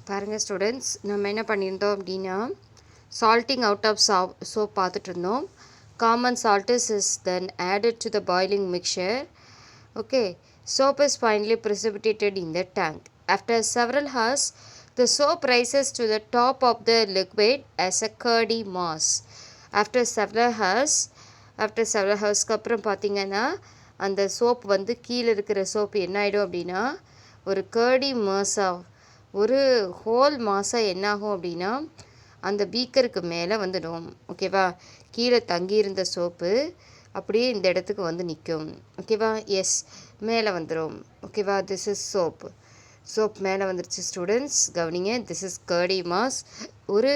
பாருங்கள் ஸ்டூடெண்ட்ஸ், நம்ம என்ன பண்ணியிருந்தோம் அப்படின்னா salting out of soap பார்த்துட்டு இருந்தோம். Common salt is then added to the boiling mixture. Okay, soap is finally precipitated in the tank. After several hours, the soap rises to the top of the liquid as a curdy mass. After several hoursக்கு அப்புறம் பார்த்தீங்கன்னா அந்த soap வந்து கீழே இருக்கிற soap என்ன ஆகிடும் அப்படின்னா ஒரு கர்டி மாஸாக ஒரு ஹோல் மாஸாக என்னாகும் அப்படின்னா அந்த பீக்கருக்கு மேலே வந்துடும். ஓகேவா, கீழே தங்கியிருந்த சோப்பு அப்படியே இந்த இடத்துக்கு வந்து நிற்கும். ஓகேவா, எஸ், மேலே வந்துடும். ஓகேவா, திஸ் இஸ் சோப் மேலே வந்துருச்சு ஸ்டூடெண்ட்ஸ், கவனிங்க. This is curdy mass. ஒரு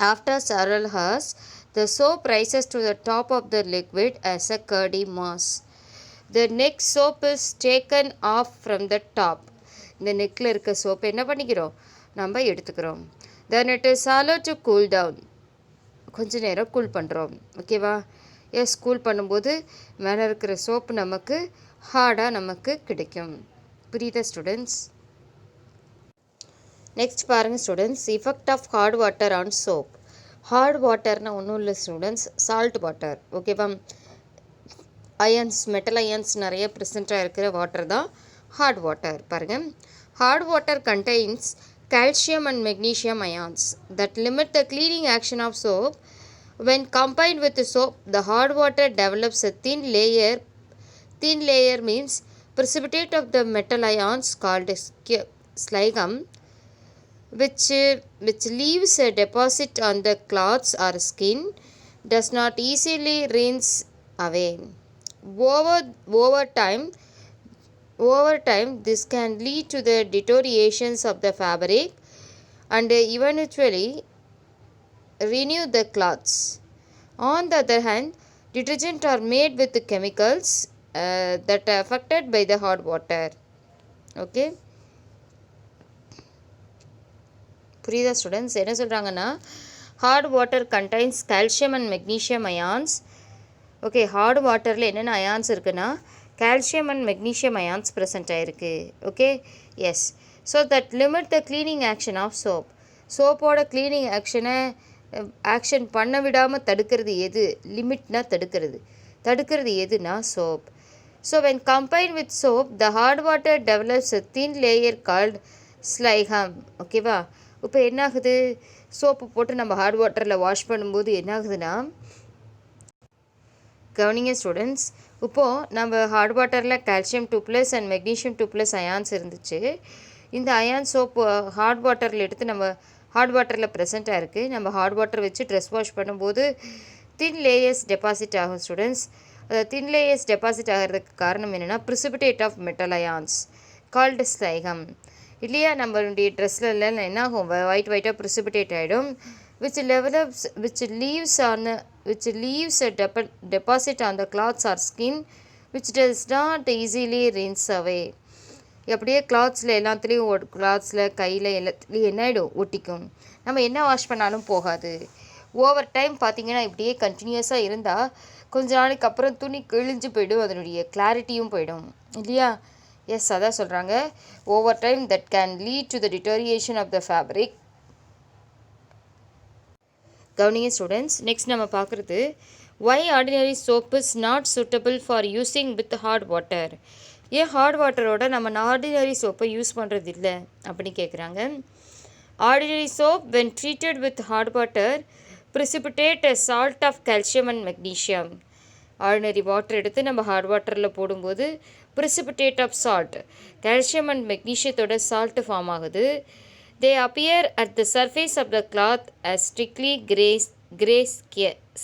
after several hours, the soap rises to the top of the liquid as a curdy mass. The next soap is taken off from the top. இந்த நெக்கில் இருக்க சோப்பை என்ன பண்ணிக்கிறோம், நம்ம எடுத்துக்கிறோம். Then it is allowed to cool down. கொஞ்ச நேரம் கூல் பண்ணுறோம். ஓகேவா, எஸ், கூல் பண்ணும்போது மேலே இருக்கிற சோப்பு நமக்கு ஹார்டாக நமக்கு கிடைக்கும். புரியுதா ஸ்டூடெண்ட்ஸ்? நெக்ஸ்ட் பாருங்கள் students, effect of hard water on soap. Hard வாட்டர்னால் ஒன்றும் இல்லை ஸ்டூடெண்ட்ஸ், சால்ட் வாட்டர். ஓகேவா, அயன்ஸ், மெட்டல் அயன்ஸ் நிறைய ப்ரெசண்ட்டாக இருக்கிற வாட்டர் தான் ஹார்ட் வாட்டர். பாருங்கள், hard water contains calcium and magnesium ions that limit the cleaning action of soap. When combined with the soap, the hard water develops a thin layer. Thin layer means precipitate of the metal ions called slagum, which leaves a deposit on the cloths or skin, does not easily rinse away. Over time, this can lead to the deteriorations of the fabric and eventually renew the cloths. On the other hand, detergents are made with chemicals that are affected by the hot water. Okay, புரியுதா students? என்ன சொல்கிறாங்கன்னா, hard water contains calcium and magnesium ions. Okay, hard வாட்டரில் என்னென்ன ions இருக்குன்னா calcium and magnesium ions present ஆகிருக்கு. Okay, yes. So that limit the cleaning action of soap. சோப்போட cleaning action பண்ண விடாமல் தடுக்கிறது எது? லிமிட்னா தடுக்கிறது எதுனா soap. So when combine with soap, the hard water develops a thin layer called scum. ஓகேவா, இப்போ என்னாகுது, சோப்பு போட்டு நம்ம ஹார்ட் வாட்டரில் வாஷ் பண்ணும்போது என்னாகுதுன்னா, கவனிங்க ஸ்டூடெண்ட்ஸ், இப்போது நம்ம ஹார்ட் வாட்டரில் கால்சியம் 2+ அண்ட் மெக்னீஷியம் 2+ அயான்ஸ் இருந்துச்சு. இந்த அயான் சோப்பு ஹார்ட் வாட்டரில் எடுத்து நம்ம ஹார்ட் வாட்டரில் ப்ரெசென்ட்டாக இருக்குது. நம்ம ஹார்ட் வாட்டர் வச்சு ட்ரெஸ் வாஷ் பண்ணும்போது தின் லேயர்ஸ் டெபாசிட் ஆகும் ஸ்டூடெண்ட்ஸ். அந்த தின் லேயர்ஸ் டெபாசிட் ஆகிறதுக்கு காரணம் என்னென்னா precipitate of metal ions called scum. இல்லையா, நம்மளுடைய ட்ரெஸ்ஸில் என்ன ஆகும், ஒயிட்டாக precipitate ஆகிடும். which leaves a deposit on the cloths or skin which does not easily rinse away. அப்படியே கிளாத்ஸில் எல்லாத்துலேயும் கிளாத்ஸில் கையில் எல்லாத்துலேயும் என்ன ஆகிடும், ஒட்டிக்கும். நம்ம என்ன வாஷ் பண்ணாலும் போகாது. ஓவர் டைம் பார்த்திங்கன்னா இப்படியே கண்டினியூஸாக இருந்தால் கொஞ்ச நாளைக்கு அப்புறம் துணி கிழிஞ்சு போய்டும், அதனுடைய கிளாரிட்டியும் போயிடும். இல்லையா, எஸ், அதான் சொல்கிறாங்க. Over time that can lead to the deterioration of the fabric. கவனிங்க ஸ்டூடெண்ட்ஸ், நெக்ஸ்ட் நம்ம பார்க்குறது why ordinary soap is not suitable for using with hard water. ஏன் ஹார்ட் வாட்டரோட நம்ம ஆர்டினரி சோப்பை யூஸ் பண்ணுறது இல்லை அப்படின்னு கேட்குறாங்க. Ordinary soap when treated with hard water precipitate a salt of calcium and magnesium. Ordinary water எடுத்து நம்ம ஹார்ட் வாட்டரில் போடும்போது precipitate of salt, calcium and மெக்னீஷியத்தோட சால்ட்டு ஃபார்ம் ஆகுது. They appear at the surface of the cloth as strictly grey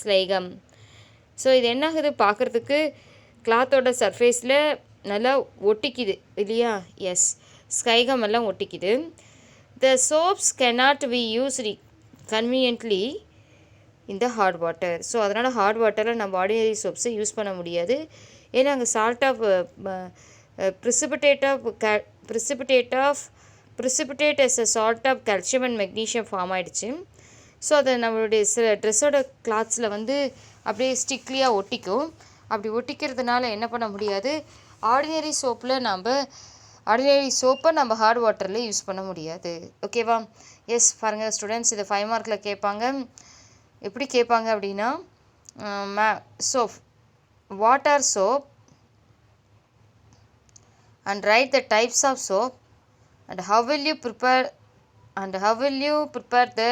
slagum. So இது என்ன ஆகுது, பார்க்குறதுக்கு கிளாத்தோட சர்ஃபேஸில் நல்லா ஒட்டிக்குது இல்லையா, எஸ், ஸ்கைகம் எல்லாம் ஒட்டிக்குது. The soaps cannot be used conveniently in the hot water. So அதனால் ஹாட் வாட்டரில் நம்ம ஆர்டினரி சோப்ஸை யூஸ் பண்ண முடியாது. ஏன்னா அங்கே precipitate as a salt of calcium and magnesium form ஆகிடுச்சு. ஸோ அதை நம்மளுடைய ட்ரெஸ்ஸோட கிளாத்ஸில் வந்து அப்படியே ஸ்டிக்லியாக ஒட்டிக்கும். அப்படி ஒட்டிக்கிறதுனால என்ன பண்ண முடியாது, ஆர்டினரி சோப்பில் நம்ம ஆர்டினரி சோப்பை நம்ம ஹார்ட் வாட்டரில் யூஸ் பண்ண முடியாது. ஓகேவா? எஸ் பாருங்கள் ஸ்டூடெண்ட்ஸ், இது 5 மார்க்கில் கேட்பாங்க. எப்படி கேட்பாங்க அப்படின்னா, soap, what or soap and write the types of soap and how will you prepare the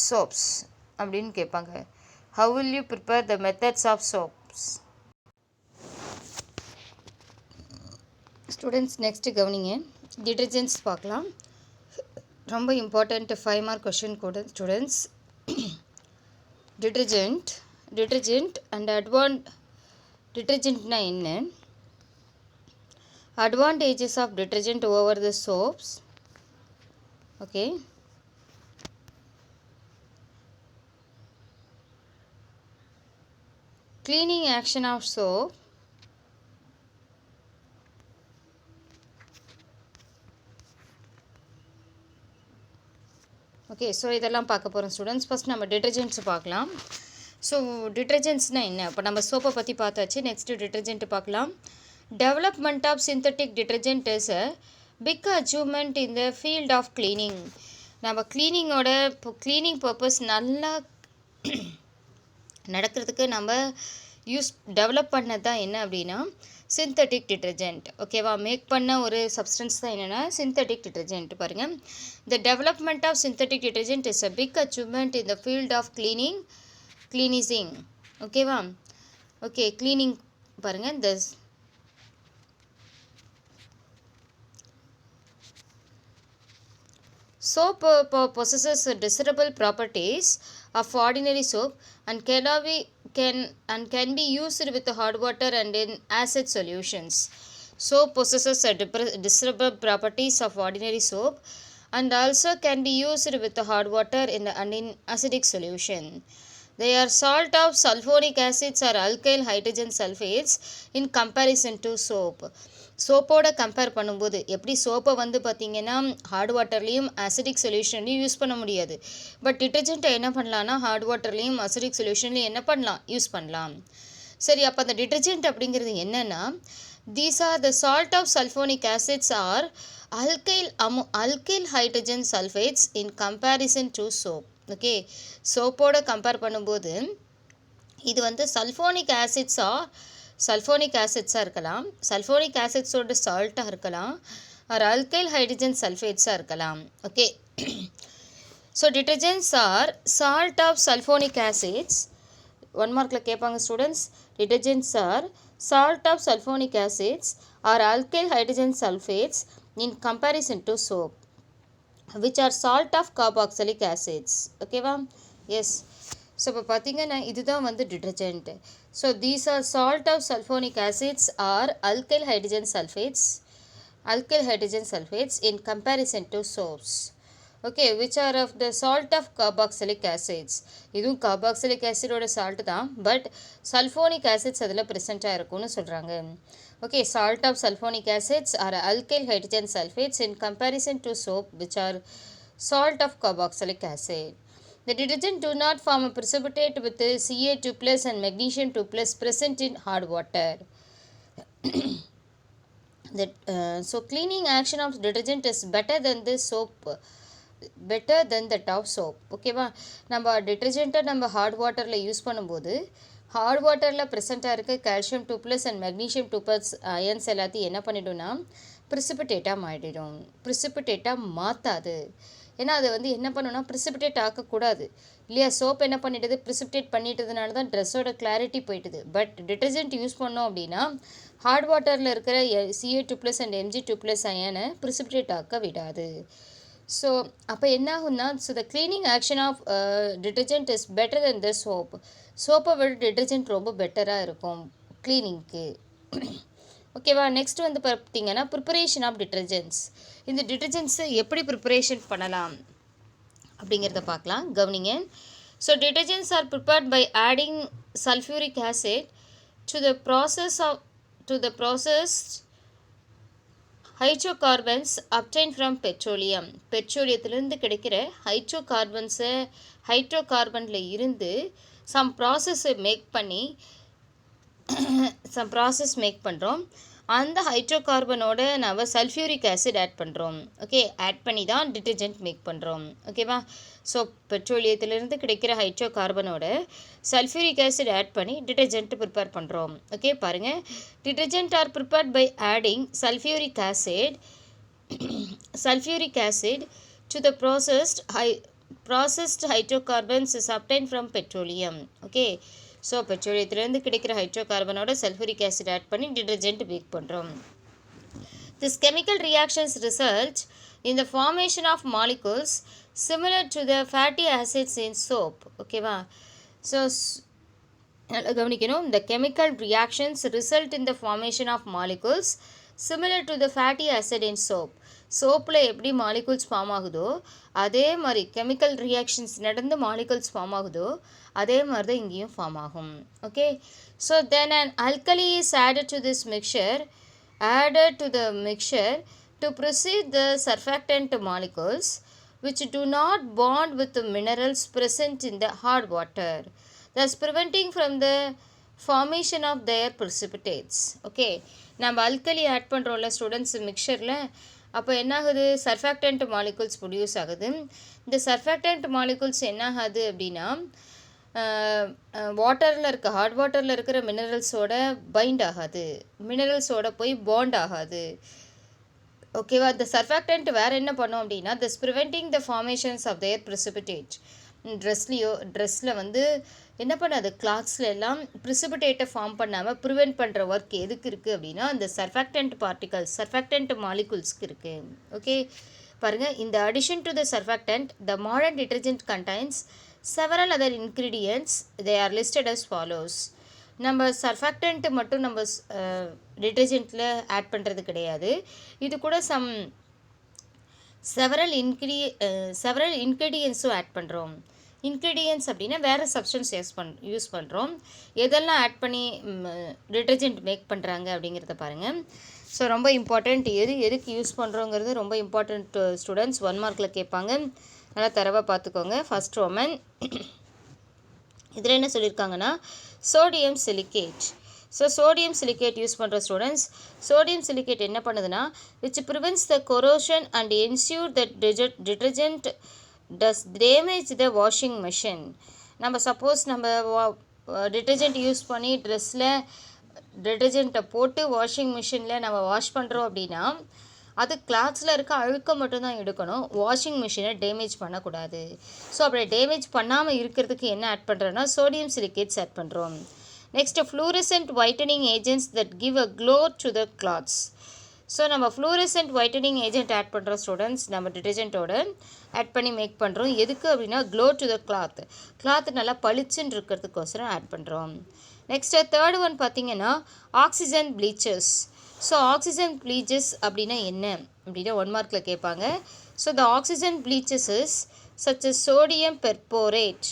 soaps அப்படின்னு கேட்பாங்க. How will you prepare the methods of soaps? Students next கவனிங்க, டிட்டர்ஜென்ட்ஸ் பார்க்கலாம். ரொம்ப இம்பார்ட்டண்ட் 5 மார்க் கொஷின் கூட students. Detergent and டிட்டர்ஜென்ட்னா என்ன, advantages of detergent over the soaps. Okay, cleaning action of soap, okay. So இதெல்லாம் பார்க்க போகிறோம் ஸ்டூடெண்ட்ஸ். ஃபஸ்ட் நம்ம detergents பார்க்கலாம். ஸோ டிட்டர்ஜென்ட்ஸ்னால் என்ன, இப்போ நம்ம சோப்பை பற்றி பார்த்தாச்சு. நெக்ஸ்ட்டு டிட்டர்ஜென்ட் பார்க்கலாம். Development of synthetic detergent is a big achievement in the field of cleaning. நம்ம க்ளீனிங் பர்பஸ் நல்லா நடக்கிறதுக்கு நம்ம டெவலப் பண்ணது தான் என்ன அப்படின்னா சிந்தட்டிக் டிட்டர்ஜென்ட். ஓகேவா? மேக் பண்ண ஒரு சப்ஸ்டன்ஸ் தான் என்னென்னா சிந்தட்டிக் டிட்டர்ஜென்ட். பாருங்கள், the development of synthetic detergent is a big achievement in the field of cleansing. ஓகேவா? ஓகே, க்ளீனிங் பாருங்கள். இந்த soap possesses desirable properties of ordinary soap and can be used with hot water and in acid solutions. Soap possesses desirable properties of ordinary soap and also can be used with hot water and in acidic solution. They are salt of sulfonic acids or alkyl hydrogen sulfates in comparison to soap. சோப்போட compare பண்ணும்போது எப்படி சோப்பை வந்து பார்த்திங்கன்னா hard வாட்டர்லேயும் acidic சொல்யூஷன்லையும் use பண்ண முடியாது. பட் டிட்டர்ஜென்ட்டை என்ன பண்ணலான்னா ஹார்ட் வாட்டர்லேயும் அசிடிக் சொல்யூஷன்லையும் என்ன பண்ணலாம், யூஸ் பண்ணலாம். சரி, அப்போ அந்த டிட்டர்ஜென்ட் அப்படிங்கிறது என்னென்னா, these are the salt of sulphonic acids R alkyl hydrogen sulfates in comparison to soap. Okay, சோப்போட கம்பேர் பண்ணும்போது இது வந்து சல்ஃபோனிக் ஆசிட்ஸாக இருக்கலாம், சல்ஃபோனிக் ஆசிட்ஸோட சால்ட்டாக இருக்கலாம், ஆர் alkyl hydrogen sulfateஸாக இருக்கலாம். Okay, so detergents are salt of sulphonic acids. 1 மார்க்கில் கேட்பாங்க students. Detergents are salt of sulphonic acids R alkyl hydrogen sulfates in comparison to soap which are salt of carboxylic acids. ஓகேவா? Yes. So இப்போ பார்த்திங்கன்னா இதுதான் வந்து detergent. So these are salt of sulphonic acids R alkyl hydrogen sulfates in comparison to soaps. ஓகே, which are of the salt of carboxylic acids. இதுவும் carboxylic ஆசிடோட salt தான், but sulphonic acids அதில் ப்ரெசென்ட்டாக இருக்கும்னு சொல்கிறாங்க. ஓகே, salt of sulfonic acids are alkyl hydrogen sulfates in comparison to soap which are salt of carboxylic acid. The detergent do not form a precipitate with Ca2 plus and magnesium 2 plus present in hard water. So cleaning action of detergent is better than that of soap. ஓகேவா? நம்ம டிட்டர்ஜென்ட்டை நம்ம hard வாட்டரில் use பண்ணும்போது heart வாட்டரில் ப்ரெசென்ட்டாக இருக்க calcium 2 plus and magnesium 2 plus ions எல்லாத்தையும் என்ன பண்ணிவிடும்னா ப்ரிசிபிட்டேட்டாக மாற்றாது. ஏன்னா அது வந்து என்ன பண்ணணும்னா ப்ரிசிபிட்டேட் ஆக்கக்கூடாது இல்லையா? சோப் என்ன பண்ணிடுது, ப்ரிசிபிட்டேட் பண்ணிட்டதுனால தான் ட்ரெஸ்ஸோட கிளாரிட்டி போயிட்டுது. பட் டிட்டர்ஜென்ட் யூஸ் பண்ணோம் அப்படின்னா ஹார்ட் வாட்டரில் இருக்கிற Ca2 plus and Mg2 plus அயனை ப்ரிசிபிட்டேட் ஆக்க விடாது. ஸோ அப்போ என்ன ஆகும்னா, so the cleaning action of detergent is better than the soap. சோப்பை விட டிட்டர்ஜென்ட் ரொம்ப பெட்டராக இருக்கும் க்ளீனிங்க்கு. ஓகேவா? நெக்ஸ்ட் வந்து பார்த்திங்கன்னா ப்ரிப்பரேஷன் ஆஃப் டிட்டர்ஜென்ட்ஸ். இந்த டிட்டர்ஜென்ட்ஸை எப்படி ப்ரிப்பரேஷன் பண்ணலாம் அப்படிங்கிறத பார்க்கலாம். கவனிங்க. So detergents are prepared by adding sulphuric acid to the process hydrocarbons obtained from petroleum. பெட்ரோலியத்திலிருந்து கிடைக்கிற ஹைட்ரோகார்பனில் இருந்து சம் ப்ராசஸ் மேக் பண்ணுறோம். அந்த ஹைட்ரோகார்பனோட நம்ம சல்ஃபியூரிக் ஆசிட் ஆட் பண்ணுறோம். ஓகே, ஆட் பண்ணி தான் டிட்டர்ஜென்ட் மேக் பண்ணுறோம். ஓகேவா? ஸோ பெட்ரோலியத்திலிருந்து கிடைக்கிற ஹைட்ரோகார்பனோட சல்ஃபியூரிக் ஆசிட் ஆட் பண்ணி டிட்டர்ஜென்ட் ப்ரிப்பேர் பண்ணுறோம். ஓகே, பாருங்கள், detergent are prepared by adding sulfuric acid to the processed hydrocarbons is obtained from petroleum. Okay, so பெட்ரோலியத்திலேருந்து கிடைக்கிற ஹைட்ரோகார்பனோட சல்ஃபூரிக் ஆசிட் ஆட் பண்ணி டிட்டர்ஜென்ட் மேக் பண்ணுறோம். This chemical reactions result in the formation of molecules similar to the fatty acids in soap. ஓகேவா? So நல்லா கவனிக்கணும். The chemical reactions result in the formation of molecules similar to the fatty acid in soap. சோப்பில் எப்படி molecules form ஆகுதோ அதே மாதிரி chemical reactions நடந்து molecules form ஆகுதோ அதே மாதிரி தான் இங்கேயும் ஃபார்ம் ஆகும். Okay, so then an alkali is added to the mixture to precede the surfactant molecules which do not bond with the minerals present in the hard water, thus preventing from the formation of their precipitates. Okay, நம்ம alkali add பண்ணுறோம்ல students மிக்சரில், அப்போ என்ன ஆகுது? Surfactant molecules produce ஆகுது. இந்த surfactant molecules என்ன ஆகுது அப்படின்னா வாட்டரில் இருக்க ஹாட் வாட்டரில் இருக்கிற மினரல்ஸோட பைண்ட் ஆகாது, மினரல்ஸோட போய் பாண்ட் ஆகாது. ஓகேவா? இந்த சர்ஃபாக்டன்ட் வேறு என்ன பண்ணோம் அப்படின்னா this preventing the formations of their precipitate. ட்ரெஸ்ஸில் வந்து என்ன பண்ணாது, கிளாத்ஸில் எல்லாம் ப்ரிசிபிடேட்டை ஃபார்ம் பண்ணாமல் ப்ரிவென்ட் பண்ணுற ஒர்க் எதுக்கு இருக்குது அப்படின்னா இந்த சர்ஃபாக்டன்ட் பார்ட்டிகல்ஸ், சர்ஃபாக்டன்ட் மாலிகூல்ஸ்க்கு இருக்குது. ஓகே, பாருங்கள், இந்த addition to the surfactant the modern detergent contains several other ingredients, they are listed as follows. நம்ம சர்ஃபாக்டன்ட் மட்டும் நம்ம டிட்டர்ஜென்ட்டில் ஆட் பண்ணுறது கிடையாது, இது கூட செவரல் இன்க்ரீடியன்ஸும் ஆட் பண்ணுறோம். இன்க்ரீடியன்ஸ் அப்படின்னா வேறு சப்ஸ்டன்ஸ் யூஸ் பண்ணுறோம். எதெல்லாம் ஆட் பண்ணி டிட்டர்ஜென்ட் மேக் பண்ணுறாங்க அப்படிங்கிறத பாருங்கள். ஸோ ரொம்ப இம்பார்ட்டண்ட், எதுக்கு யூஸ் பண்ணுறோங்கிறது ரொம்ப இம்பார்ட்டண்ட் ஸ்டூடெண்ட்ஸ். 1 மார்க்கில் கேட்பாங்க, நல்லா தரவாக பார்த்துக்கோங்க. ஃபர்ஸ்ட் ரோமன் இதில் என்ன சொல்லியிருக்காங்கன்னா sodium silicate. So sodium silicate use பண்ணுற ஸ்டூடெண்ட்ஸ், சோடியம் சிலிக்கேட் என்ன பண்ணுதுன்னா which prevents the corrosion and ensure that detergent does damage the washing machine. நம்ம சப்போஸ் நம்ம டிட்டர்ஜென்ட் யூஸ் பண்ணி ட்ரெஸ்ஸில் டிட்டர்ஜென்ட்டை போட்டு வாஷிங் மிஷினில் நம்ம வாஷ் பண்ணுறோம் அப்படின்னா அது கிளாத்ஸில் இருக்க அழுக்க மட்டும்தான் எடுக்கணும், வாஷிங் மிஷினை டேமேஜ் பண்ணக்கூடாது. ஸோ அப்படி டேமேஜ் பண்ணாமல் இருக்கிறதுக்கு என்ன ஆட் பண்ணுறோன்னா சோடியம் சிலிக்கேட்ஸ் ஆட் பண்ணுறோம். Next fluorescent whitening agents that give a glow to the clothes. So நம்ம ஃப்ளூரசன்ட் ஒயிட்டனிங் ஏஜென்ட் ஆட் பண்ணுறோம் ஸ்டூடெண்ட்ஸ், நம்ம டிட்டர்ஜென்ட்டோட ஆட் பண்ணி மேக் பண்ணுறோம். எதுக்கு அப்படின்னா க்ளோ டு த கிளாத் நல்லா பளிச்சுன்னு இருக்கிறதுக்கோசரம் ஆட் பண்ணுறோம். நெக்ஸ்ட்டு தேர்ட் ஒன் பார்த்திங்கன்னா oxygen bleachers. So oxygen bleaches அப்படின்னா என்ன அப்படின்னா 1 மார்க்கில் கேட்பாங்க. So the oxygen bleaches is such a sodium perborate.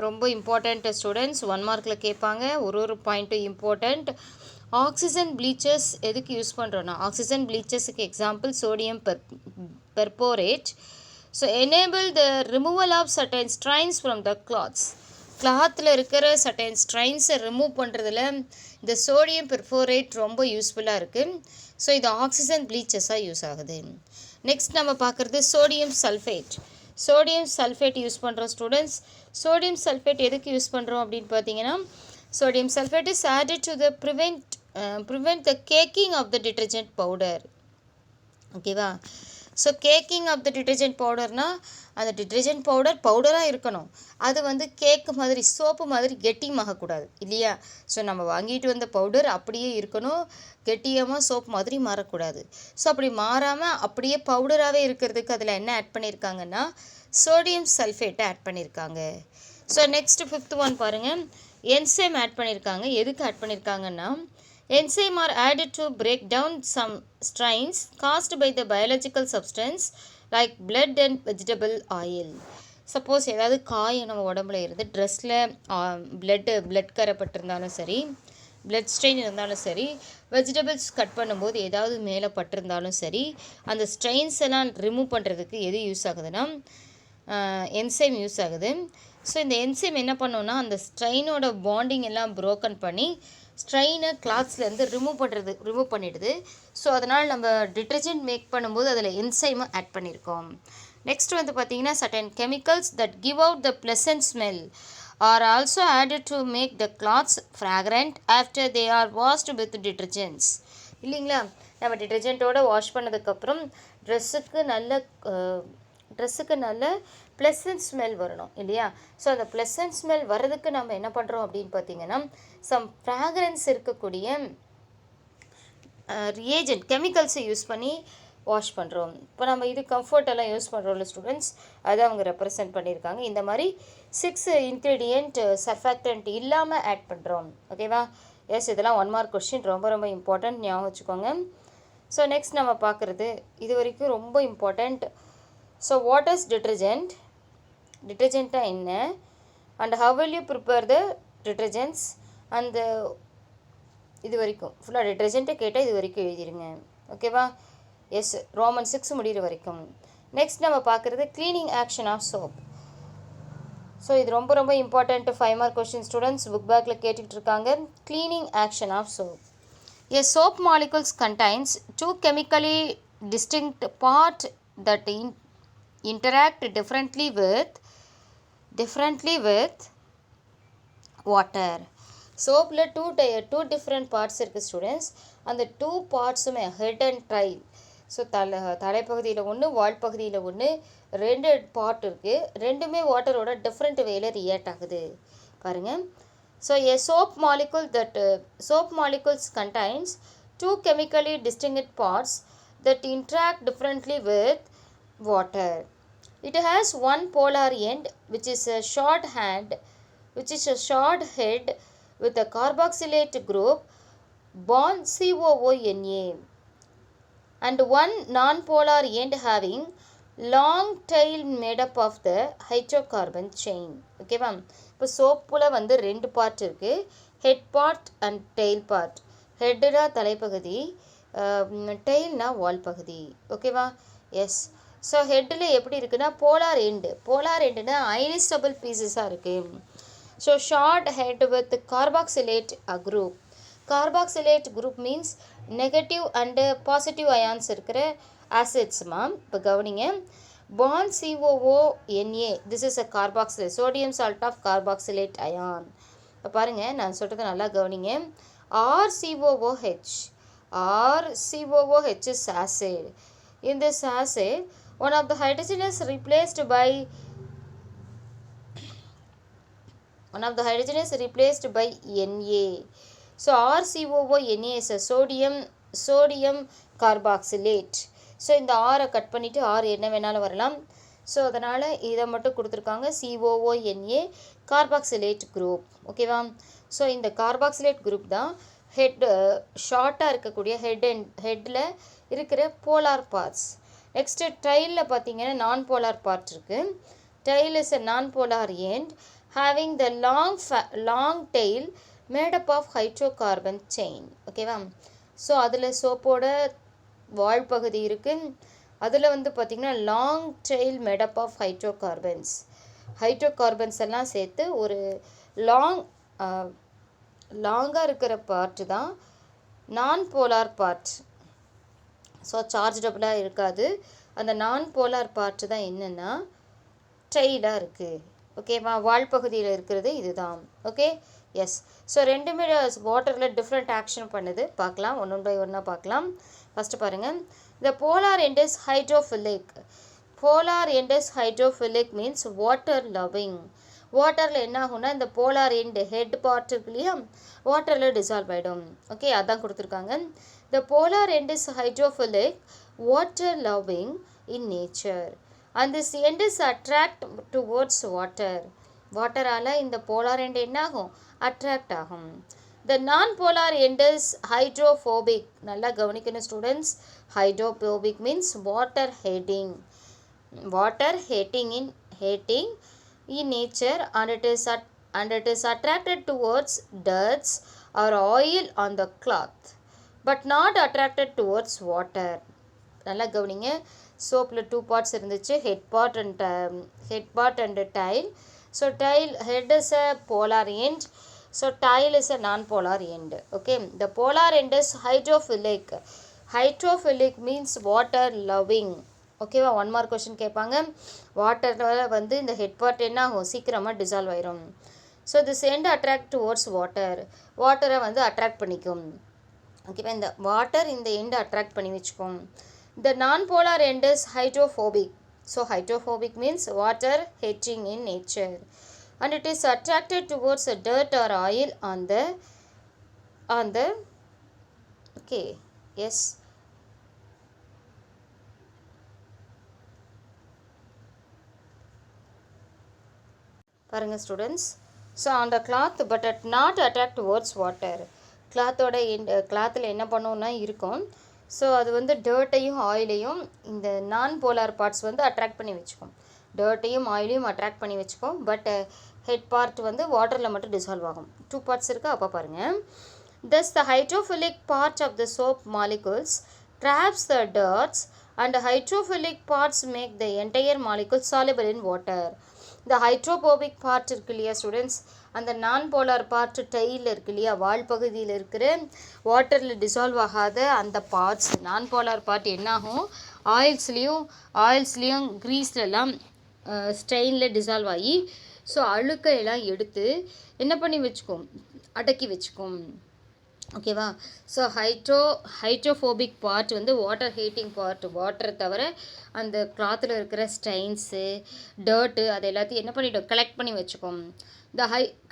ரொம்ப இம்பார்ட்டண்ட் ஸ்டூடெண்ட்ஸ், 1 மார்க்கில் கேட்பாங்க, ஒரு பாயிண்ட்டும் இம்பார்ட்டண்ட். ஆக்சிஜன் ப்ளீச்சர்ஸ் எதுக்கு யூஸ் பண்ணுறோன்னா ஆக்சிஜன் ப்ளீச்சர்ஸுக்கு example sodium perborate. So enable the removal of certain strains from the கிளாத்தில் இருக்கிற சர்டைன் ஸ்ட்ரைன்ஸை ரிமூவ் பண்ணுறதுல இந்த சோடியம் பெர்போரேட் ரொம்ப யூஸ்ஃபுல்லாக இருக்குது. ஸோ இது ஆக்சிஜன் ப்ளீச்சஸாக யூஸ் ஆகுது. நெக்ஸ்ட் நம்ம பார்க்குறது sodium sulphate. Sodium sulphate use பண்ணுறோம் ஸ்டூடெண்ட்ஸ். சோடியம் சல்ஃபேட் எதுக்கு யூஸ் பண்ணுறோம் அப்படின்னு பார்த்தீங்கன்னா sodium sulfate is added to the prevent the caking of the detergent powder. ஓகேவா? So caking of the detergent பவுடர்னால் அந்த டிட்டர்ஜென்ட் பவுடராக இருக்கணும், அது வந்து கேக்கு மாதிரி சோப்பு மாதிரி கெட்டியமாகக்கூடாது இல்லையா? ஸோ நம்ம வாங்கிட்டு வந்த பவுடர் அப்படியே இருக்கணும், கெட்டியமாக சோப் மாதிரி மாறக்கூடாது. ஸோ அப்படி மாறாமல் அப்படியே பவுடராகவே இருக்கிறதுக்கு அதில் என்ன ஆட் பண்ணியிருக்காங்கன்னா சோடியம் சல்ஃபேட்டை ஆட் பண்ணியிருக்காங்க. ஸோ நெக்ஸ்ட் 5th ஒன் பாருங்கள், என்சைம் ஆட் பண்ணியிருக்காங்க. எதுக்கு ஆட் பண்ணியிருக்காங்கன்னா enzyme are added to break down some strains caused by the biological substance like blood and vegetable oil. Suppose ஏதாவது காயம் நம்ம உடம்புல இருந்து ட்ரெஸ்ஸில் பிளட் கரைப்பட்டிருந்தாலும் சரி, பிளட் ஸ்ட்ரெயின் இருந்தாலும் சரி, வெஜிடபிள்ஸ் கட் பண்ணும்போது ஏதாவது மேலே பட்டிருந்தாலும் சரி, அந்த ஸ்ட்ரெயின்ஸ் எல்லாம் ரிமூவ் பண்ணுறதுக்கு எது யூஸ் ஆகுதுன்னா என்சைம் யூஸ் ஆகுது. ஸோ இந்த என்சைம் என்ன பண்ணோன்னா அந்த ஸ்ட்ரெயினோட பாண்டிங் எல்லாம் ப்ரோக்கன் பண்ணி ஸ்ட்ரெயினை கிளாத்ஸ்லேருந்து ரிமூவ் பண்ணிடுது. ஸோ அதனால் நம்ம டிட்டர்ஜென்ட் மேக் பண்ணும்போது அதில் என்சைமை ஆட் பண்ணியிருக்கோம். நெக்ஸ்ட் வந்து பார்த்திங்கன்னா certain chemicals that give out the pleasant smell are also added to make the cloths fragrant after they are washed with detergents. இல்லைங்களா, நம்ம டிட்டர்ஜென்ட்டோடு வாஷ் பண்ணதுக்கப்புறம் ட்ரெஸ்ஸுக்கு நல்ல ப்ளசன்ட் ஸ்மெல் வரணும் இல்லையா. ஸோ அந்த ப்ளசன்ட் ஸ்மெல் வர்றதுக்கு நம்ம என்ன பண்ணுறோம் அப்படின்னு பார்த்தீங்கன்னா சம் ஃப்ராக்ரன்ஸ் இருக்கக்கூடிய ரியேஜென்ட் கெமிக்கல்ஸை யூஸ் பண்ணி வாஷ் பண்ணுறோம். இப்போ நம்ம இது கம்ஃபர்ட்டெல்லாம் யூஸ் பண்ணுறோம்ல ஸ்டூடெண்ட்ஸ், அதை அவங்க ரெப்ரசன்ட் பண்ணியிருக்காங்க. இந்த மாதிரி 6 இன்க்ரீடியண்ட் சர்ஃபேக்டன்ட் இல்லாமல் ஆட் பண்ணுறோம். ஓகேவா? எஸ், இதெல்லாம் 1 மார்க் கொஸ்டின், ரொம்ப ரொம்ப இம்பார்ட்டண்ட், ஞாபகம் வச்சுக்கோங்க. ஸோ நெக்ஸ்ட் நம்ம பார்க்குறது இது வரைக்கும் ரொம்ப important. So what is detergent, டிட்டர்ஜென்ட்டாக என்ன, and how will you prepare the detergents, அந்த இது வரைக்கும் ஃபுல்லாக டிட்டர்ஜென்ட்டை கேட்டால் இது வரைக்கும் எழுதிடுங்க. ஓகேவா? எஸ், ரோமன் 6 முடிகிற வரைக்கும். நெக்ஸ்ட் நம்ம பார்க்குறது cleaning action of soap. So இது ரொம்ப ரொம்ப important 5 mark question students, book பேக்கில் கேட்டுக்கிட்டு இருக்காங்க. Cleaning action of soap. A soap molecules contains 2 chemically distinct parts that interact differently with water. சோப்பில் டூ டிஃப்ரெண்ட் பார்ட்ஸ் இருக்குது ஸ்டூடெண்ட்ஸ். அந்த 2 பார்ட்ஸுமே ஹெட் அண்ட் டைல். ஸோ தலைப்பகுதியில் ஒன்று, வால் பகுதியில் ஒன்று, 2 பார்ட் இருக்குது. ரெண்டுமே வாட்டரோட டிஃப்ரெண்ட் வேயில் ரியாக்ட் ஆகுது பாருங்கள். So a soap molecules contains 2 chemically distinct parts that interact differently with water. It has one polar end which is a short head with a carboxylate group bond COONA, and one non-polar end having long tail made up of the hydrocarbon chain. ஓகேவா? இப்போ சோப்பில் வந்து 2 part இருக்குது, head part and tail part. ஹெட்டுனா தலைப்பகுதி, டெயில்னா வால் பகுதி. ஓகேவா? எஸ். ஸோ ஹெட்டில் எப்படி இருக்குன்னா போலார் எண்டுனா அயனிஸ்டபிள் பீசஸாக இருக்குது. So short head with carboxylate group. Carboxylate group means negative and positive ions இருக்கிற ஆசிட்ஸ்மா. இப்போ கவனிங்க, bond COONA, this is a carboxylate, sodium salt of carboxylate ion. இப்போ பாருங்கள், நான் சொல்கிறது நல்லா கவனிங்க. RCOOH is acid. In this acid, one of the hydrogen is replaced by Na. So RCOONA is a sodium carboxylate. So இந்த ஆரை cut பண்ணிவிட்டு R என்ன வேணாலும் வரலாம். ஸோ அதனால் இதை மட்டும் கொடுத்துருக்காங்க, COONA கார்பாக்சிலேட் குரூப். ஓகேவா? ஸோ இந்த கார்பாக்சிலேட் குரூப் தான் ஷார்ட்டாக இருக்கக்கூடிய ஹெட்டில் இருக்கிற போலார் பார்ட்ஸ். நெக்ஸ்ட்டு டைலில் பார்த்தீங்கன்னா நான் போலார் பார்ட் இருக்குது. Tail is a non-polar end having the long tail made up of hydrocarbon chain. ஓகேவா? ஸோ அதில் சோப்போட வால் பகுதி இருக்குது. அதில் வந்து பார்த்திங்கன்னா long tail made up of hydrocarbons எல்லாம் சேர்த்து ஒரு லாங்காக இருக்கிற பார்ட்டு தான் நான் போலார் பார்ட். ஸோ சார்ஜபிளாக இருக்காது. அந்த நான் போலார் பார்ட்டு தான் என்னென்னா டெயிலாக இருக்குது. ஓகேவா? வால் பகுதியில் இருக்கிறது இதுதான். Okay, yes. ஸோ ரெண்டுமே வாட்டரில் டிஃப்ரெண்ட் ஆக்ஷன் பண்ணுது. பார்க்கலாம், ஒன் பை ஒன்னாக பார்க்கலாம். ஃபஸ்ட்டு பாருங்கள், the polar end is hydrophilic. Polar end is hydrophilic means water loving. வாட்டரில் என்ன ஆகும்னா இந்த போலார் எண்டு ஹெட் பார்ட் இருக்கு இல்லையா, வாட்டரில் டிசால்வ் ஆகிடும். ஓகே, அதான் கொடுத்துருக்காங்க. The polar end is hydrophilic, water loving in nature, and this end is attract towards water. வாட்டரால் இந்த போலார் எண்டு என்ன ஆகும்? அட்ராக்ட் ஆகும். The non-polar end is hydrophobic. நல்லா கவனிக்கணும் students. Hydrophobic means water hating in nature, and it is attracted towards dirt or oil on the cloth, but not attracted towards water. நல்லா கவனிங்க. சோப்பில் 2 parts இருந்துச்சு, head part and tail. So tail head is a polar end, so tile is a non-polar end. Okay, the polar end is hydrophilic. Hydrophilic means water loving. ஓகேவா, one mark question கேட்பாங்க. வாட்டரில் வந்து இந்த head part என்ன ஆகும், சீக்கிரமாக dissolve ஆயிரும். So this end attract towards water, வாட்டரை வந்து அட்ராக்ட் பண்ணிக்கும். ஓகேவா, இந்த வாட்டர் இந்த எண்ட் அட்ராக்ட் பண்ணி வச்சுக்கும். The non-polar end is hydrophobic. So hydrophobic means water hating in nature, and it is attracted towards a dirt or oil on the okay, yes, பாருங்க students. So on the cloth but at not attract towards water. கிளாத்தோட கிளாத்தில் என்ன பண்ணுன்னா இருக்கும். So அது வந்து டர்ட்டையும் ஆயிலையும் இந்த நான் polar parts வந்து அட்ராக்ட் பண்ணி வச்சுக்கும். டர்ட்டையும் ஆயிலையும் அட்ராக்ட் பண்ணி வச்சுக்கும். பட் ஹெட் பார்ட் வந்து வாட்டரில் மட்டும் டிசால்வ் ஆகும். 2 பார்ட்ஸ் இருக்குது, அப்போ பாருங்கள். Thus the hydrophilic part of the soap molecules traps the dirts and the hydrophilic parts make the entire molecule soluble in water. இந்த ஹைட்ரோபோபிக் பார்ட் இருக்கு இல்லையா ஸ்டூடெண்ட்ஸ், அந்த நான் போலார் பார்ட் டைல் இருக்கு இல்லையா, வால் பகுதியில் இருக்கிற வாட்டரில் டிசால்வ் ஆகாத அந்த பார்ட்ஸ் நான் போலார் பார்ட் என்னாகும், ஆயில்ஸ்லேயும் க்ரீஸ்லலாம் ஸ்டெயினில் டிசால்வ் ஆகி ஸோ அழுக்கையெல்லாம் எடுத்து என்ன பண்ணி வச்சுக்கும், அடக்கி வச்சுக்கும். ஓகேவா, ஸோ ஹைட்ரோஃபோபிக் பார்ட் வந்து வாட்டர் ஹீட்டிங் பார்ட். வாட்டரை தவிர அந்த கிளாத்தில் இருக்கிற ஸ்டெயின்ஸு டர்ட்டு அது எல்லாத்தையும் என்ன பண்ணிவிடும், கலெக்ட் பண்ணி வச்சுக்கும். இந்த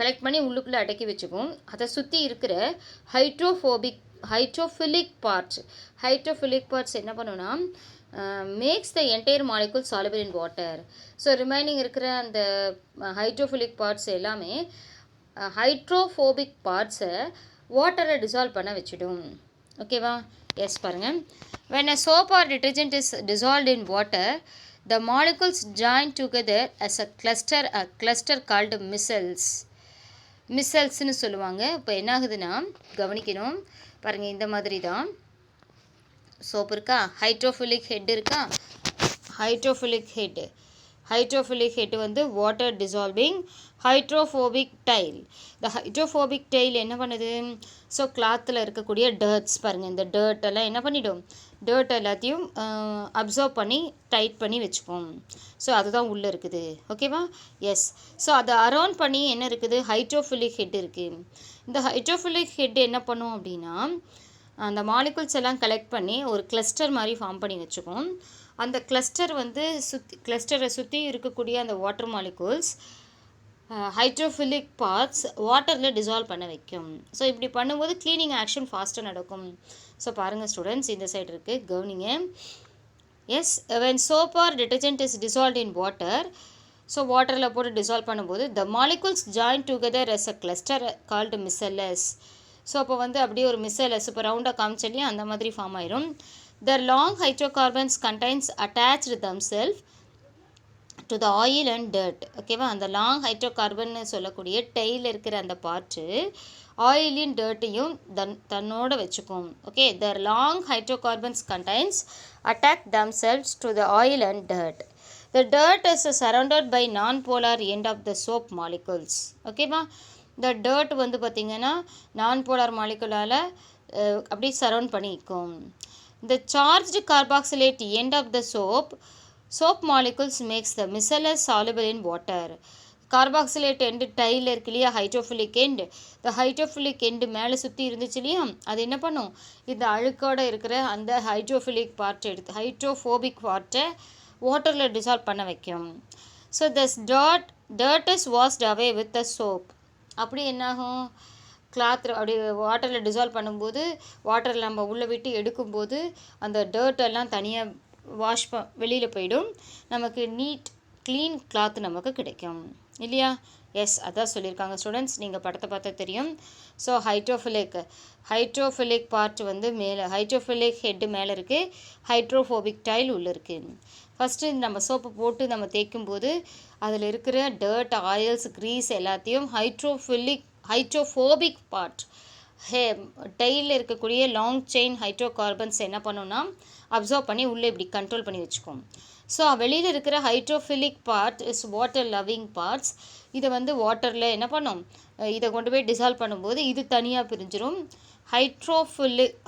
கலெக்ட் பண்ணி உள்ளுக்குள்ளே அடக்கி வச்சுக்கும். அதை சுற்றி இருக்கிற ஹைட்ரோஃபிலிக் பார்ட்ஸ் என்ன பண்ணுன்னா makes the entire molecule soluble in water. So remaining இருக்கிற அந்த ஹைட்ரோஃபிலிக் பார்ட்ஸ் எல்லாமே ஹைட்ரோஃபோபிக் பார்ட்ஸை வாட்டரை டிசால்வ் பண்ண வச்சிடும். ஓகேவா, எஸ் பாருங்கள். when a soap or detergent is dissolved in water, the molecules join together as a cluster called micelles சொல்லுவாங்க. இப்போ என்ன ஆகுதுன்னா கவனிக்கணும் பாருங்கள், இந்த மாதிரி தான் சோப் இருக்கா, ஹைட்ரோஃபிலிக் ஹெட் இருக்கா, ஹைட்ரோஃபிலிக் ஹெட் வந்து வாட்டர் டிசால்விங் ஹைட்ரோஃபோபிக் டைல். இந்த ஹைட்ரோஃபோபிக் டைல் என்ன பண்ணுது, ஸோ கிளாத்தில் இருக்கக்கூடிய டர்ட்ஸ் பாருங்கள், இந்த டர்ட்டெல்லாம் என்ன பண்ணிடும், டர்ட் எல்லாத்தையும் அப்சர்வ் பண்ணி டைட் பண்ணி வச்சுப்போம். ஸோ அதுதான் உள்ளே இருக்குது. ஓகேவா, எஸ். ஸோ அதை அரௌண்ட் பண்ணி என்ன இருக்குது, ஹைட்ரோஃபிலிக் ஹெட் இருக்குது. இந்த ஹைட்ரோஃபிலிக் ஹெட் என்ன பண்ணும் அப்படின்னா அந்த மாலிகுல்ஸ் எல்லாம் கலெக்ட் பண்ணி ஒரு கிளஸ்டர் மாதிரி ஃபார்ம் பண்ணி வச்சுக்கும். அந்த கிளஸ்டர் வந்து கிளஸ்டரை சுற்றி இருக்கக்கூடிய அந்த வாட்டர் மாலிகுல்ஸ் ஹைட்ரோஃபிலிக் பார்ட்ஸ் வாட்டரில் டிசால்வ் பண்ண வைக்கும். ஸோ இப்படி பண்ணும்போது க்ளீனிங் ஆக்ஷன் ஃபாஸ்ட்டாக நடக்கும். ஸோ பாருங்கள் ஸ்டூடெண்ட்ஸ், இந்த சைடு இருக்குது, கவனிங்க. Yes, when soap or detergent is dissolved in water, so வாட்டரில் போட்டு டிசால்வ் பண்ணும்போது the molecules join together as a cluster called micelles. So அப்போ வந்து அப்படியே ஒரு மிசெல்லஸ் இப்போ ரவுண்டாக காமிச்சலையே அந்த மாதிரி ஃபார்ம் ஆயிரும். The long hydrocarbons contains attached themselves to the oil and dirt. ஓகேவா, அந்த லாங் ஹைட்ரோகார்பன்னு சொல்லக்கூடிய டெய்ல் இருக்கிற அந்த பார்ட்டு ஆயிலையும் டர்ட்டையும் தன்னோட வச்சுக்கும். Okay, the long hydrocarbons contains attach themselves to the oil and dirt. The dirt is surrounded by non-polar end of the soap molecules. ஓகேவா, இந்த dirt வந்து பார்த்திங்கன்னா நான்-போலார் மாலிகுலால் அப்படி சரவுண்ட் பண்ணிக்கும். The charged carboxylate end of the soap molecules makes the micelles soluble in water. Carboxylate end tail இருக்கு இல்லையா, hydrophilic end, இந்த hydrophilic end மேலே சுற்றி இருந்துச்சு இல்லையா, அது என்ன பண்ணும், இந்த அழுக்கோடு இருக்கிற அந்த ஹைட்ரோஃபோபிக் பார்ட்டை வாட்டரில் டிசால்வ் பண்ண வைக்கும். So this dirt is washed away with the soap. அப்படி என்னாகும், கிளாத் அப்படி வாட்டரில் டிசால்வ் பண்ணும்போது வாட்டரில் நம்ம உள்ளே விட்டு எடுக்கும்போது அந்த டர்ட் எல்லாம் தனியாக வெளியில் போயிடும், நமக்கு நீட் க்ளீன் கிளாத் நமக்கு கிடைக்கும் இல்லையா. எஸ், அதான் சொல்லியிருக்காங்க ஸ்டூடெண்ட்ஸ், நீங்கள் படத்தை பார்த்தா தெரியும். ஸோ ஹைட்ரோஃபிலிக் பார்ட் வந்து மேலே, ஹைட்ரோஃபிலிக் ஹெட்டு மேலே இருக்குது, ஹைட்ரோஃபோபிக் டைல் உள்ளே இருக்குது. ஃபஸ்ட்டு நம்ம சோப்பு போட்டு நம்ம தேய்க்கும்போது அதில் இருக்கிற டர்ட், ஆயில்ஸ், க்ரீஸ் எல்லாத்தையும் ஹைட்ரோஃபோபிக் பார்ட் டெய்லில் இருக்கக்கூடிய லாங் செயின் ஹைட்ரோ கார்பன்ஸ் என்ன பண்ணுன்னா அப்சர்வ் பண்ணி உள்ளே இப்படி கண்ட்ரோல் பண்ணி வச்சுக்கோம். ஸோ வெளியில் இருக்கிற hydrophilic part is water loving parts. இதை வந்து வாட்டரில் என்ன பண்ணும், இதை கொண்டு போய் டிசால்வ் பண்ணும்போது இது தனியாக பிரிஞ்சிடும்.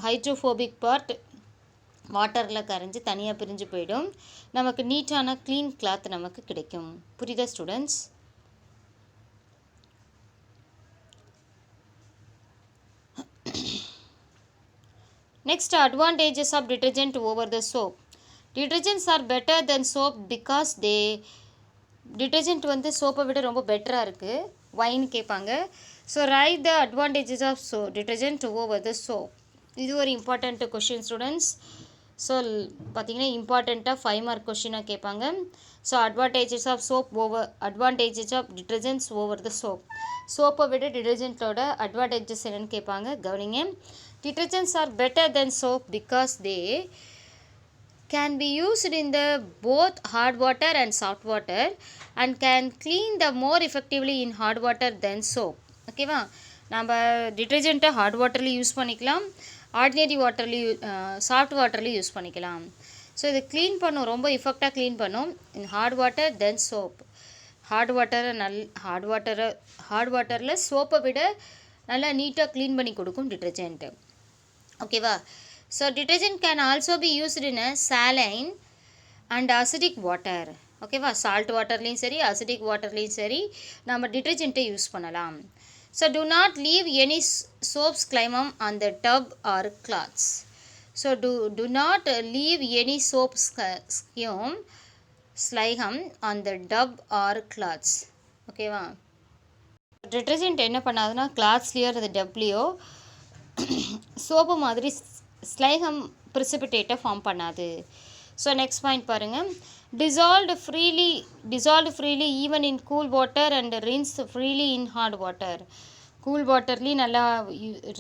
ஹைட்ரோஃபோபிக் பார்ட் வாட்டரில் கரைஞ்சி தனியாக பிரிஞ்சு போயிடும். நமக்கு நீட்டான க்ளீன் கிளாத் நமக்கு கிடைக்கும். புரியுதா students? Next, advantages of detergent over the soap. Detergents are better than soap because detergent வந்து சோப்பை விட ரொம்ப பெட்டராக இருக்குது. வைன்னு கேட்பாங்க. So write the advantages of detergent over the soap. இது ஒரு இம்பார்ட்டண்ட் கொஷின் ஸ்டூடெண்ட்ஸ். ஸோ பார்த்தீங்கன்னா இம்பார்ட்டண்ட்டாக 5 மார்க் கொஷினாக கேட்பாங்க. So advantages of detergents over the soap. சோப்பை விட டிட்டர்ஜென்ட்டோட அட்வான்டேஜஸ் என்னென்னு கேட்பாங்க, கவனிங்க. Detergents are better than soap because they can be used in the both hard water and salt water and can clean the more effectively in hard water than soap. ஓகேவா? நம்ம டிட்டர்ஜெண்ட்டை heart வாட்டர்லேயும் use பண்ணிக்கலாம், ordinary வாட்டர்லேயும் soft வாட்டர்லேயும் use பண்ணிக்கலாம். So இது clean பண்ணும், ரொம்ப எஃபெக்டாக clean பண்ணும் இன் heart water தென் soap. Heart வாட்டரில் சோப்பை விட நல்லா நீட்டாக க்ளீன் பண்ணி கொடுக்கும் டிட்டர்ஜென்ட்டு. ஓகேவா? So detergent can also be used in a saline and acidic water. ஓகேவா? சால்ட் வாட்டர்லேயும் சரி அசிடிக் வாட்டர்லேயும் சரி நம்ம டிட்டர்ஜென்ட்டை யூஸ் பண்ணலாம். So do not leave any soap's claim on the tub or cloths. So do not leave any soap's slime on the tub or cloths. ஓகேவா? Detergent என்ன பண்ணாதுன்னா கிளாத்ஸ்லேயோ அல்லது டப்லேயோ soap மாதிரி ஸ்லைகம் ப்ரிசிபிடேட்டை form பண்ணாது. ஸோ நெக்ஸ்ட் பாயிண்ட் பாருங்கள். dissolved freely even in cool water and rinse freely in hard water. Cool வாட்டர்லேயும் நல்லா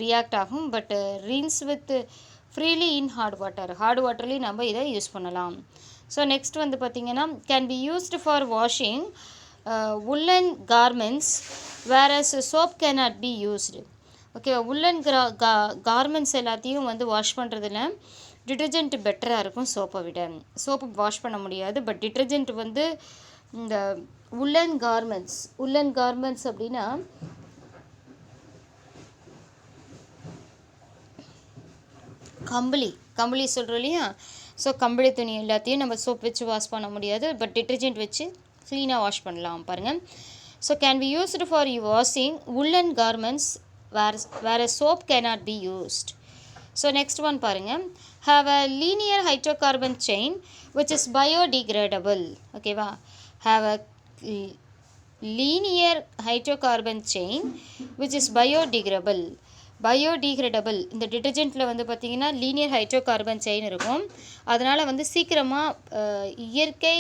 react ஆகும், but rinse with freely in hard வாட்டர்லேயும் நம்ம இதை யூஸ் பண்ணலாம். ஸோ நெக்ஸ்ட் வந்து பார்த்திங்கன்னா can be used for washing woolen garments whereas soap cannot be used. ஓகே, woolen garments எல்லாத்தையும் வந்து வாஷ் பண்ணுறதுல டிட்டர்ஜென்ட் பெட்டராக இருக்கும் சோப்பை விட. சோப்பு வாஷ் பண்ண முடியாது, பட் டிட்டர்ஜென்ட் வந்து இந்த woolen garments அப்படின்னா கம்பளி சொல்கிறோம் இல்லையா? ஸோ கம்பளி துணி எல்லாத்தையும் நம்ம சோப் வச்சு வாஷ் பண்ண முடியாது, பட் டிட்டர்ஜென்ட் வச்சு க்ளீனாக வாஷ் பண்ணலாம் பாருங்கள். So can be used for washing woolen garments where a soap cannot be used. So next one பாருங்கள். have a linear hydrocarbon chain which is biodegradable. ஓகேவா? have a linear hydrocarbon chain which is biodegradable. இந்த டிட்டர்ஜென்ட்டில் வந்து பார்த்திங்கன்னா linear hydrocarbon chain இருக்கும். அதனால் வந்து சீக்கிரமாக இயற்கை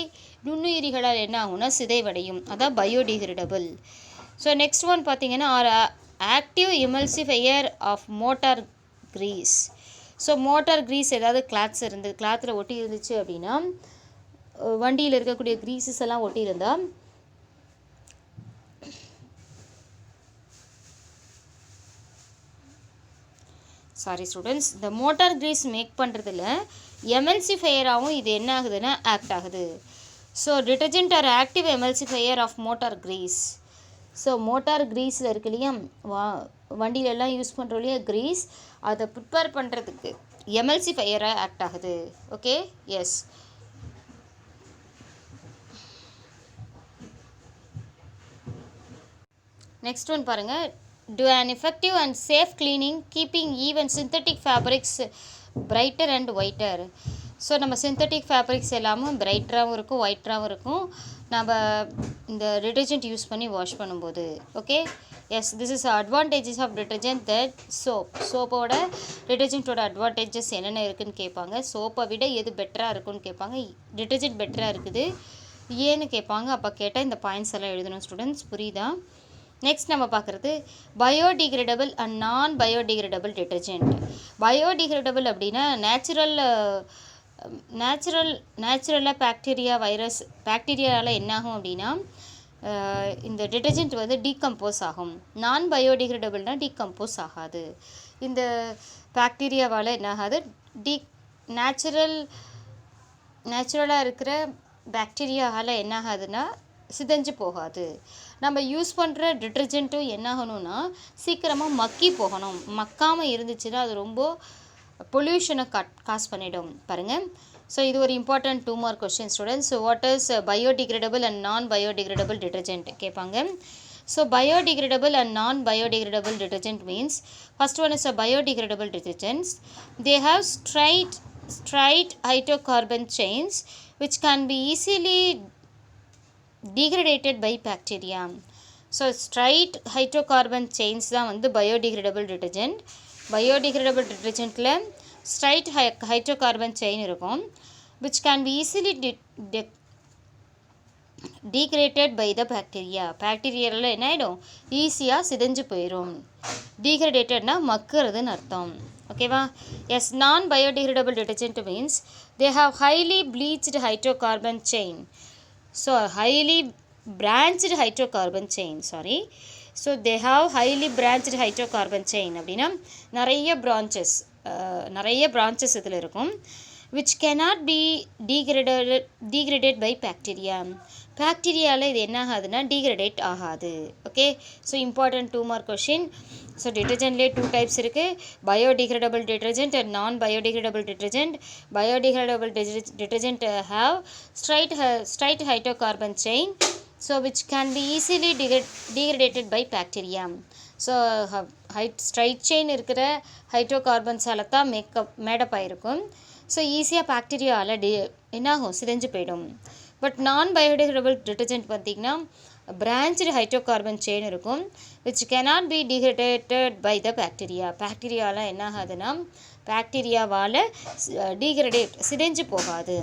நுண்ணுயிரிகளால் என்ன ஆகும்னா சிதைவடையும். அதான் பயோடிகிரேடபிள். ஸோ நெக்ஸ்ட் ஒன் பார்த்திங்கன்னா active emulsifier of motor grease. So motor grease ஏதாவது கிளாத்தில் ஒட்டி இருந்துச்சு அப்படின்னா, வண்டியில் இருக்கக்கூடிய கிரீஸஸ் எல்லாம் ஒட்டி இருந்தால் இந்த மோட்டார் கிரீஸ் மேக் பண்ணுறதுல எமல்சிஃபையராகவும் இது என்ன ஆகுதுன்னா ஆக்ட் ஆகுது. So detergent are active emulsifier of motor grease. So motor கிரீஸில் இருக்கு இல்லையா, வண்டியிலெல்லாம் யூஸ் பண்ணுறோம் இல்லையா கிரீஸ், அதை ப்ரிப்பேர் பண்ணுறதுக்கு எமல்சிஃபையராக ஆக்ட் ஆகுது. Okay, yes. நெக்ஸ்ட் ஒன் பாருங்கள். do an effective and safe cleaning keeping even synthetic fabrics brighter and whiter. ஸோ நம்ம சிந்தட்டிக் ஃபேப்ரிக்ஸ் எல்லாமும் பிரைட்டராகவும் இருக்கும், ஒயிட்டராகவும் இருக்கும் நம்ம இந்த டிட்டர்ஜென்ட் யூஸ் பண்ணி வாஷ் பண்ணும்போது. Okay, yes, this is advantages of detergent that சோப்போட டிட்டர்ஜென்ட்டோட அட்வான்டேஜஸ் என்னென்ன இருக்குதுன்னு கேட்பாங்க. சோப்பை விட எது பெட்டராக இருக்குன்னு கேட்பாங்க. டிட்டர்ஜென்ட் பெட்டராக இருக்குது ஏன்னு கேட்பாங்க. அப்போ கேட்டால் இந்த பாயிண்ட்ஸ் எல்லாம் எழுதணும் ஸ்டூடெண்ட்ஸ். புரியுதா? நெக்ஸ்ட் நம்ம பார்க்குறது biodegradable and non biodegradable detergent. Biodegradable அப்படின்னா நேச்சுரலாக பாக்டீரியாவால் என்ன ஆகும் அப்படின்னா இந்த டிட்டர்ஜென்ட் வந்து டீகம்போஸ் ஆகும். நான் பயோடிகிரேடபிள்னால் டீகம்போஸ் ஆகாது. இந்த பாக்டீரியாவால் என்ன ஆகாது, நேச்சுரலாக இருக்கிற பாக்டீரியாவால் என்ன ஆகாதுன்னா சிதைஞ்சு போகாது. நம்ம யூஸ் பண்ணுற டிட்டர்ஜென்ட்டும் என்ன ஆகணும்னா சீக்கிரமாக மக்கி போகணும். மக்காமல் இருந்துச்சுன்னா அது ரொம்ப பொல்யூஷனை காஸ் பண்ணிடும் பாருங்கள். ஸோ இது ஒரு important 2 mark question students. So what is biodegradable and non biodegradable detergent கேட்பாங்க. So biodegradable and non-biodegradable detergent means first one is a biodegradable detergents. They have straight hydrocarbon chains which can be easily degraded by bacteria. So straight hydrocarbon chains தான் வந்து biodegradable detergent. Biodegradable டிட்டர்ஜென்ட்டில் straight hydrocarbon chain இருக்கும் which can be easily degraded by the bacteria. பாக்டீரியாவில் என்ன ஆகிடும், ஈஸியாக சிதைஞ்சு போயிடும். டீக்ரேடேட்டட்னா மக்குறதுன்னு அர்த்தம். ஓகேவா? Yes, non biodegradable detergent means they have highly bleached hydrocarbon chain. So highly branched hydrocarbon chain so they have highly branched hydrocarbon chain அப்படின்னா நிறைய branches இதில் இருக்கும். which cannot be degraded by bacteria. பாக்டீரியாவில் இது என்ன ஆகாதுன்னா டீக்ரேடேட் ஆகாது. Okay, so important 2 mark question. So டிட்டர்ஜென்ட்லேயே 2 types இருக்குது, biodegradable detergent and non biodegradable detergent. Biodegradable detergent have straight hydrocarbon chain so which can be easily degraded by bacteria. So straight chain இருக்கிற ஹைட்ரோகார்பன்ஸால் தான் made up ஆகிருக்கும். So ஈஸியாக பாக்டீரியாவில் என்னாகும், சிதைஞ்சு போயிடும். But non biodegradable detergent பார்த்திங்கன்னா branched hydrocarbon chain இருக்கும் which cannot be degraded by the bacteria. பாக்டீரியாவில் என்ன ஆகாதுன்னா பாக்டீரியாவால் சிதைஞ்சு போகாது.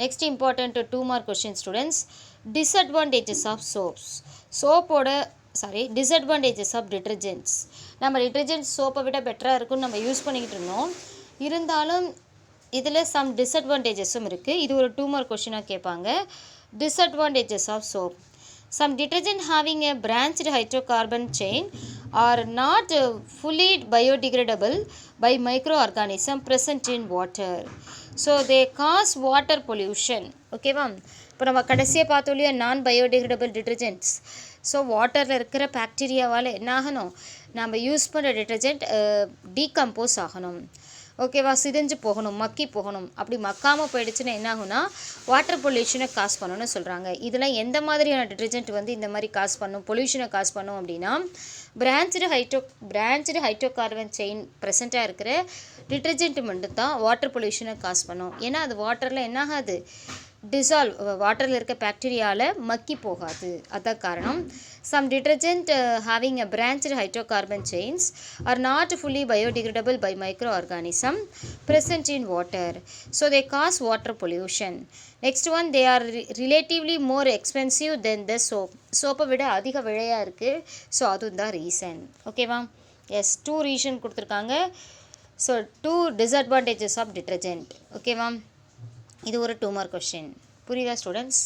Next important 2 mark question students. Disadvantages of disadvantages of detergents. நம்ம டிட்டர்ஜென்ட் சோப்பை விட பெட்டராக இருக்குன்னு நம்ம யூஸ் பண்ணிக்கிட்டு இருந்தோம். இருந்தாலும் இதில் சம் டிஸ்அட்வான்டேஜஸும் இருக்குது. இது ஒரு 2 மார்க் கொஸ்டினாக கேட்பாங்க. Disadvantages of soap. Some detergent having a branched hydrocarbon chain are not fully biodegradable by micro organism present in water. So they cause water pollution. ஓகேவா? இப்போ நம்ம கடைசியாக பார்த்தோம் இல்லையா நான் பயோடிகிரேடபிள் டிட்டர்ஜென்ட்ஸ். ஸோ வாட்டரில் இருக்கிற பாக்டீரியாவால் என்ன ஆகணும், நம்ம யூஸ் பண்ணுற டிட்டர்ஜென்ட் டீகம்போஸ் ஆகணும். ஓகேவா? சிதைஞ்சு போகணும், மக்கி போகணும். அப்படி மக்காமல் போயிடுச்சுன்னா என்ன ஆகும்னா வாட்டர் பொல்யூஷனை காஸ் பண்ணணும்னு சொல்கிறாங்க. இதெல்லாம் எந்த மாதிரியான டிட்டர்ஜென்ட் வந்து இந்த மாதிரி காஸ் பண்ணும், பொல்யூஷனை காஸ் பண்ணும் அப்படின்னா பிரான்ச்டு ஹைட்ரோகார்பன் செயின் ப்ரெசண்ட்டாக இருக்கிற டிட்டர்ஜென்ட் மட்டும் தான் வாட்டர் பொல்யூஷனை காஸ் பண்ணும். ஏன்னா அது வாட்டரில் என்ன ஆகாது, வாட்டரில் இருக்க பாக்டீரியாவில் மக்கி போகாது. அதான் காரணம். Some detergent having a branched hydrocarbon chains are not fully biodegradable by micro organism present in water, so they cause water pollution. Next one, they are relatively more expensive than the soap. சோப்பை விட அதிக விலையாக இருக்குது. So அதுதான் reason. ஓகேவா? Yes, 2 reason கொடுத்துருக்காங்க. So 2 disadvantages of detergent. ஓகேவா? இது ஒரு 2 மார்க் கொஸ்டின். புரியுதா ஸ்டூடெண்ட்ஸ்?